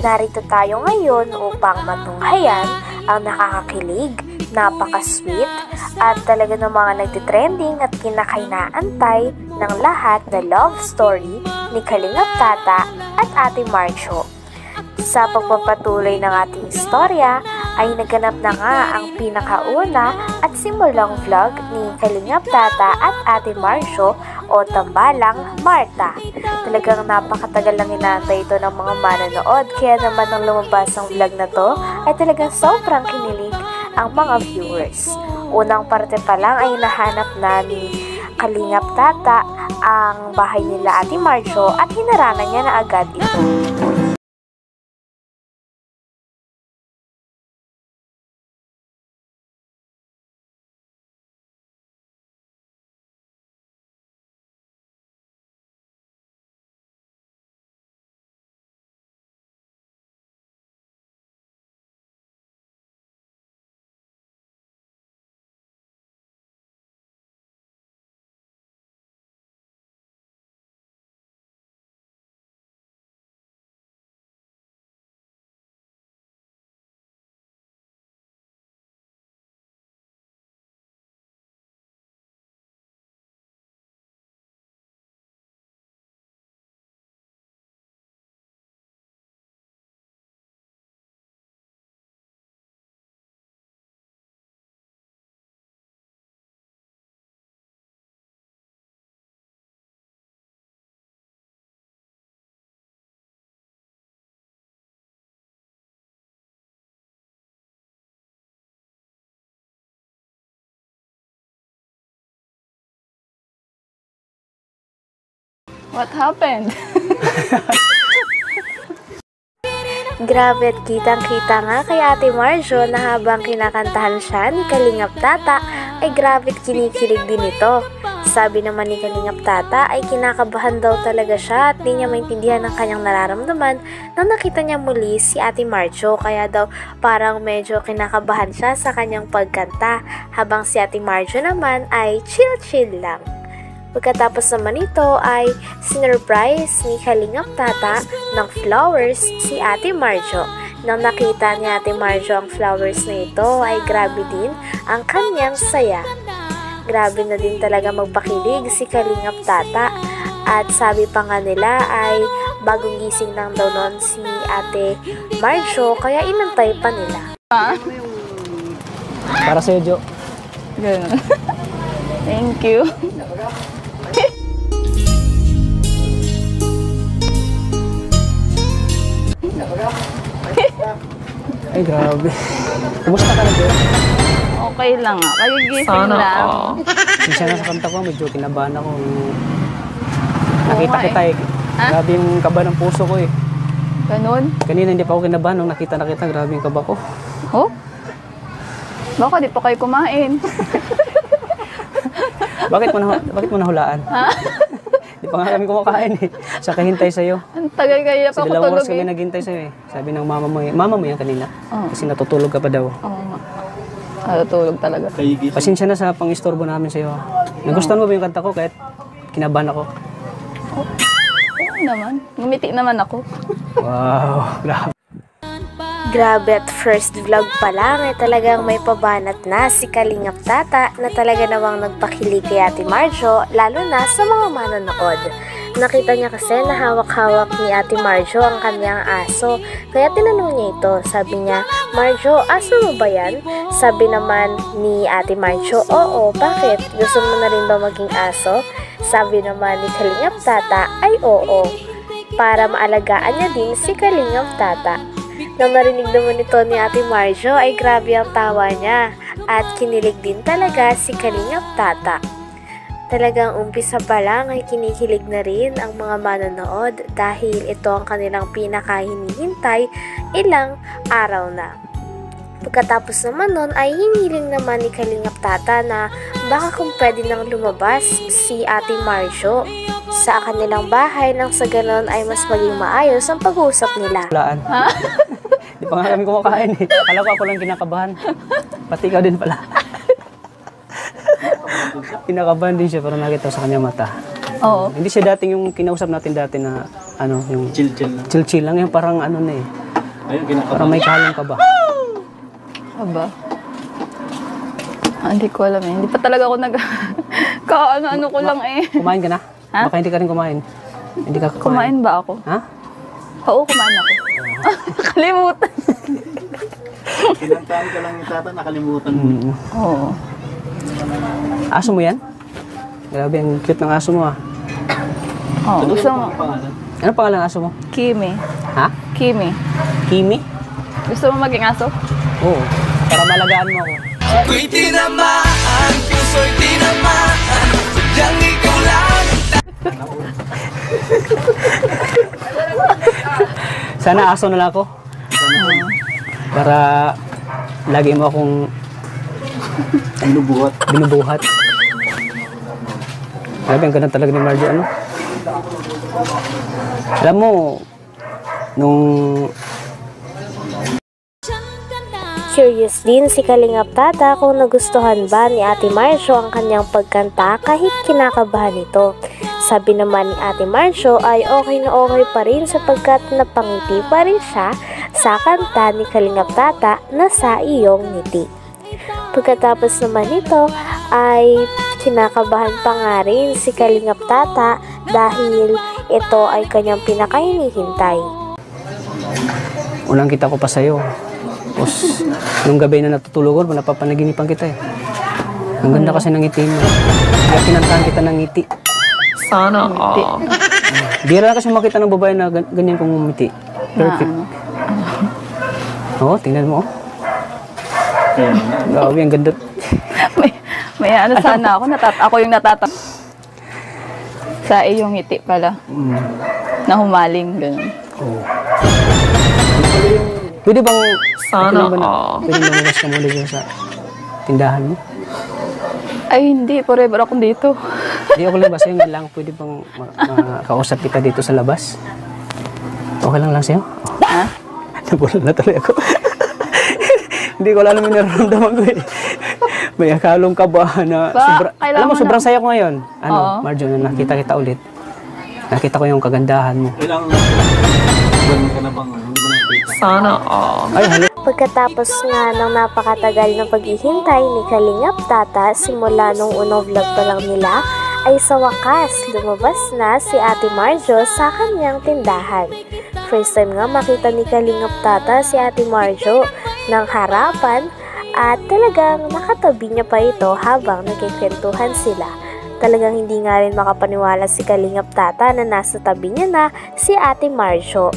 Narito tayo ngayon upang matunghayan ang nakakakilig, napaka-sweet at talaga ng mga nagtitrending at kinakainaantay ng lahat na love story ni Kalingap Tata at Ate Marjo. Sa pagpapatuloy ng ating istorya ay naganap na nga ang pinakauna at simulang vlog ni Kalingap Tata at Ate Marjo o Tambalang Marta. Talagang napakatagal lang inaantay ito ng mga manonood, kaya naman nang lumabas ang vlog na to ay talagang sobrang kinilig ang mga viewers. Unang parte pa lang ay nahanap na ni Kalingap Tata ang bahay nila Ate Marjo at hinaranan niya na agad ito. What happened? Grabe at kitang-kita nga kay Ate Marjo na habang kinakantahan siya ni Kalingap Tata ay grabe at kinikilig din ito. Sabi naman ni Kalingap Tata ay kinakabahan daw talaga siya at di niya maintindihan ang kanyang nararamdaman nang nakita niya muli si Ate Marjo, kaya daw parang medyo kinakabahan siya sa kanyang pagkanta, habang si Ate Marjo naman ay chill-chill lang. Pagkatapos naman ito ay sinurprise ni Kalingap Tata ng flowers si Ate Marjo. Nang nakita ni Ate Marjo ang flowers na ito ay grabe din ang kanyang saya. Grabe na din talaga magpakilig si Kalingap Tata, at sabi pa nga nila ay bagong gising lang daw noon si Ate Marjo kaya inantay pa nila. Para sa'yo, Jo. Ganun. Thank you. Ay, grabe. Kumusta ka na, Jo? Okay lang ah. Kagigising lang. Minsan na sa kanta ko, medyo kinabahan ako. Nakita kita eh. Grabe yung kaba ng puso ko eh. Ganun? Kanina hindi pa ako kinabahan. Nung nakita, grabe yung kaba ko. Oh? Baka di pa kayo kumain. Bakit mo nahulaan? Ha? Di pa nga kami kumakain eh. Sa kahintay sa'yo. Ang tagal kaya pa sa ako dalawang tulog oras kami naghintay sa'yo eh. Sabi ng mama mo yan kanina. Kasi natutulog ka pa daw. Oo nga. Natutulog talaga. Pasensya na sa pang-istorbo namin sa'yo. Nagustuhan mo ba yung kanta ko kahit kinabahan ako? Oo naman. Ngumiti naman ako. Wow, grabe. Grabe at first vlog pa lang ay talagang may pabanat na si Kalingap Tata na talaga namang nagpakilig kay Ate Marjo, lalo na sa mga manonood. Nakita niya kasi na hawak-hawak ni Ate Marjo ang kanyang aso, kaya tinanong niya ito. Sabi niya, "Marjo, aso mo ba yan?" Sabi naman ni Ate Marjo, "Oo, bakit? Gusto mo na rin ba maging aso?" Sabi naman ni Kalingap Tata ay oo, para maalagaan niya din si Kalingap Tata. Nang narinig naman ito ni Ate Marjo ay grabe ang tawa niya at kinilig din talaga si Kalingap Tata. Talagang umpisa pa lang ay kinikilig na rin ang mga manonood dahil ito ang kanilang pinakahinihintay ilang araw na. Pagkatapos naman nun ay hiniling naman ni Kalingap Tata na baka kung pwede nang lumabas si Ate Marjo sa kanilang bahay nang sa ganon ay mas maging maayos ang pag-uusap nila. Ha? Di pa nga kami kumakain eh. Alam ko ako lang kinakabahan. Pati ikaw din pala. Kinakabahan din siya pero nakita sa kanya mata. Oo. Hindi siya dating yung kinausap natin dati na ano, yung chill-chill lang. Yung parang ano na eh. Ayun, Parang may kahalong ka ba? Aba. Hindi ko alam eh. Hindi pa talaga ako Kaano-ano ko lang eh. Kumain ka na? Ha? Baka hindi ka rin kumain. Hindi ka Kumain ba ako? Ha? Oo, kumain ako. Kalimutan. Kinantaan ka lang yung tata, nakalimutan mo. Oo. Aso mo yan? Grabe, ang cute ng aso mo ah. Oo, gusto mo. Ano pangalan ng aso mo? Kimi. Ha? Kimi. Kimi? Gusto mo maging aso? Oo. Para malagaan mo ako. Ako'y tinamaan, puso'y tinamaan, sadyang ikaw lang. Sana aso na lang ako. Para lagi mo akong binubuhat. Grabe, ang ganda talaga ni Marjo, ano? Alam mo, nung Curious din si Kalingap Tata kung nagustuhan ba ni Ate Marjo ang kanyang pagkanta kahit kinakabahan ito. Sabi naman ni Ate Marjo ay okay na okay pa rin sapagkat napangiti pa rin siya sa kanta ni Kalingap Tata na Sa Iyong Ngiti. Pagkatapos naman nito ay kinakabahan pa nga rin si Kalingap Tata dahil ito ay kanyang pinakahinihintay. unang kita ko pa sa'yo. Tapos, nung gabi na natutulog ko, napapanaginipan kita eh. Ang ganda kasi ng ngiti mo. Kaya kinantahan kita ng ngiti. Sana all. Bira na kasi makita ng babae na ganyan kong ngumiti. Perfect. Oo, tingnan mo. Grabe, ang ganda. may ano sana ako, ako yung sa iyong ngiti pala. Na humaling, gano'n. Oo. Pwede bang Sana pwede bang magas ka muna dyan sa tindahan mo? Ay, hindi. Forever akong dito. Hindi ako lang ba sa'yo nga lang. Pwede bang makausap kita dito sa labas? Okay lang sa'yo? Ha? Nabulan na tuloy ako. Hindi ko alam yung nararamdaman ko eh. May akalong kabahan na alam mo, sobrang saya ko ngayon. Ano, Marjo, na nakita kita ulit. Nakita ko yung kagandahan mo. Ilang buwan ka na bang hindi mo nakikita? Sana all. Ay, halo. Pagkatapos nga ng napakatagal na paghihintay ni Kalingap Tata simula nung unang vlog pa lang nila, ay sa wakas lumabas na si Ate Marjo sa kanyang tindahan. First time nga makita ni Kalingap Tata si Ate Marjo ng harapan at talagang nakatabi niya pa ito habang nagkikwentuhan sila. Talagang hindi nga rin makapaniwala si Kalingap Tata na nasa tabi niya na si Ate Marjo.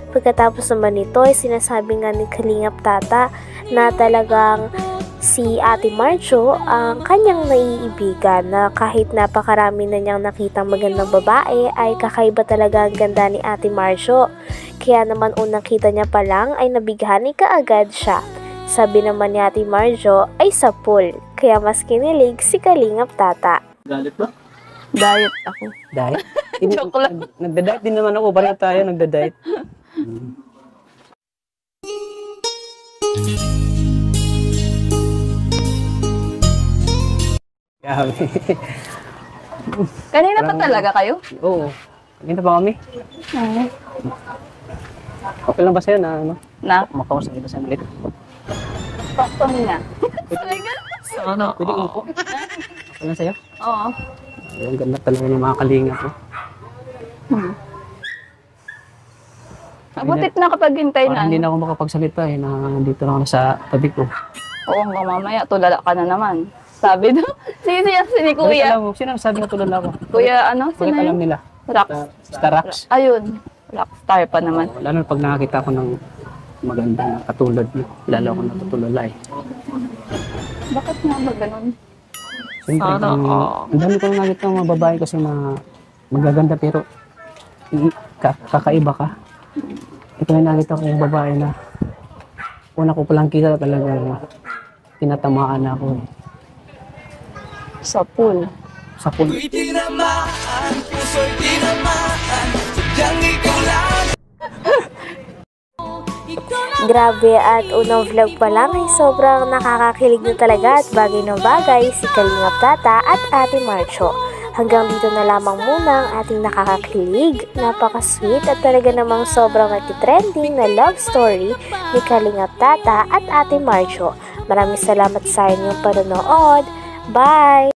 Pagkatapos naman nito ay sinasabi nga ni Kalingap Tata na talagang si Ate Marjo ang kanyang naiibigan na kahit napakarami na niyang nakitang magandang babae ay kakaiba talaga ang ganda ni Ate Marjo. Kaya naman unang kita niya pa lang ay nabighani kaagad siya. Sabi naman ni Ate Marjo ay sa pool, kaya mas kinilig si Kalingap Tata. Galit ba? Diet ako. Diet? Joke lang. Nagda-diet din naman ako. Pareho tayo nagda-diet. Grabe. Kanina pa talaga kayo? Oo. Kanina pa kami. Okay lang ba sa'yo na ano? Na? Makausap kita sa ulit? Pakpang nga. Sana Pwede all. upo? Okay lang sa'yo? Oo. Ang ganda talaga ng mga kalingap mo. Mabutit na kapag hintay na. Parang hindi na ako makapagsalita eh, na dito lang ako sa tabi ko. Oo, hanggang mamaya, tulala ka na naman. Sabi do, si ni Bakit Kuya. alam mo? Sino sabi na tulad ako? Kuya, ano? Bakit Sino alam yun? nila? Rock. Starax. Ayun. Rockstar pa naman. Lalo pag nakakita ko ng maganda na katulad mo, lalo ako natutulala eh. Bakit nga ba ganun? Siyempre, Sana all. ang dami ko nang nakita ng mga babae kasi na magaganda pero kakaiba ka. Ito na nakita ko yung babae na una ko palang kita talaga tinatamaan ako eh. Sa pool. Sa pool. Ako'y tinamaan, puso'y tinamaan, sadyang ikaw lang. Grabe at unang vlog pa lang ay sobrang nakakakilig na talaga at bagay na bagay si Kalingap Tata at Ate Marjo. Hanggang dito na lamang muna ang ating nakakakilig, napaka-sweet at talaga namang sobrang nagtitrending na love story ni Kalingap Tata at Ate Marjo. Maraming salamat sa inyong panonood. Bye!